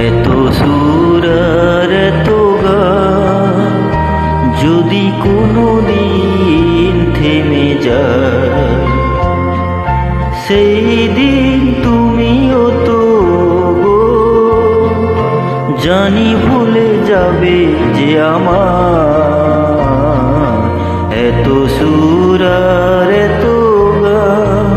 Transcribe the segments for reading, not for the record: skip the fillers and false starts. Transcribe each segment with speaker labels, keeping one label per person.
Speaker 1: এত সুর আর এত গান যদি কোনো দিন থেমে যায়, সেই দিন তুমিও তো গো জানি ভুলে যাবে যে আমার এত সুর আর এত গান।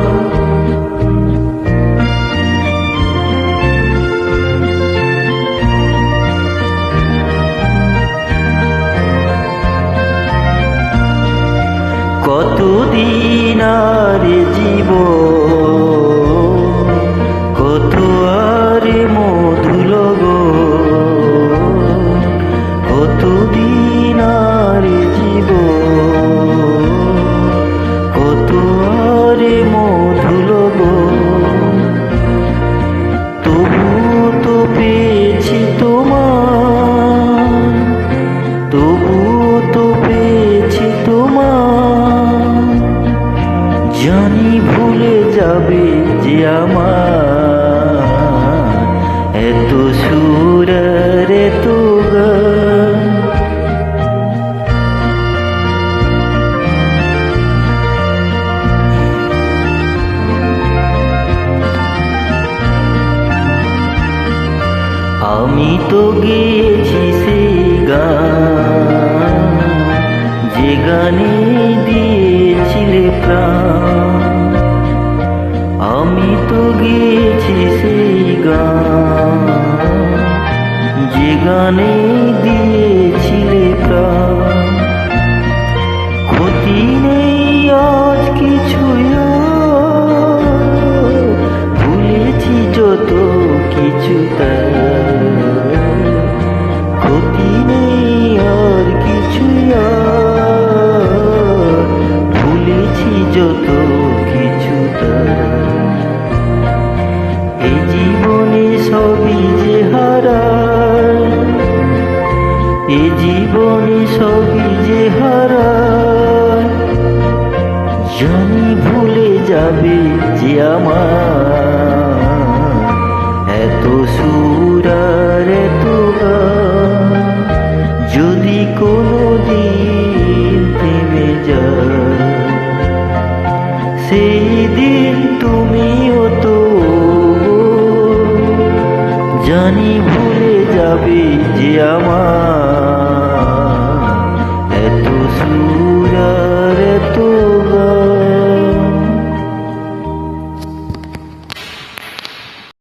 Speaker 1: কতদিন আর জীবন, কত আর মধুর গো, কতদিন আর জীবন, কত আর মধুর গো। তবু তো পেয়েছি তোমার, তবু তো পেয়েছি তোমার, জানি ভুলে যাবে যে আমার এত সুর আর এত গান। আমি তো গেয়েছি সেই গান, যে গানে দিয়েছিলে প্রাণ। আমি তো গেয়েছি সেই গান, যে গানে দিয়েছিলে প্রাণ। ক্ষতি নেই আজ কিছুই, ভুলেছি যত কিছু তার। ক্ষতি নেই আর কিছুই, ভুলেছি যত কিছু তার। এই জীবনে সবই যে হারায়, এই জীবনে সবই যে হারায়, জানি ভুলে যাবে যে আমার এত সুর আর এত গান যদি কোনো দিন থেমে যায়, সেই দিন তুমিও তো জানি ভুলে যাবে যে আমার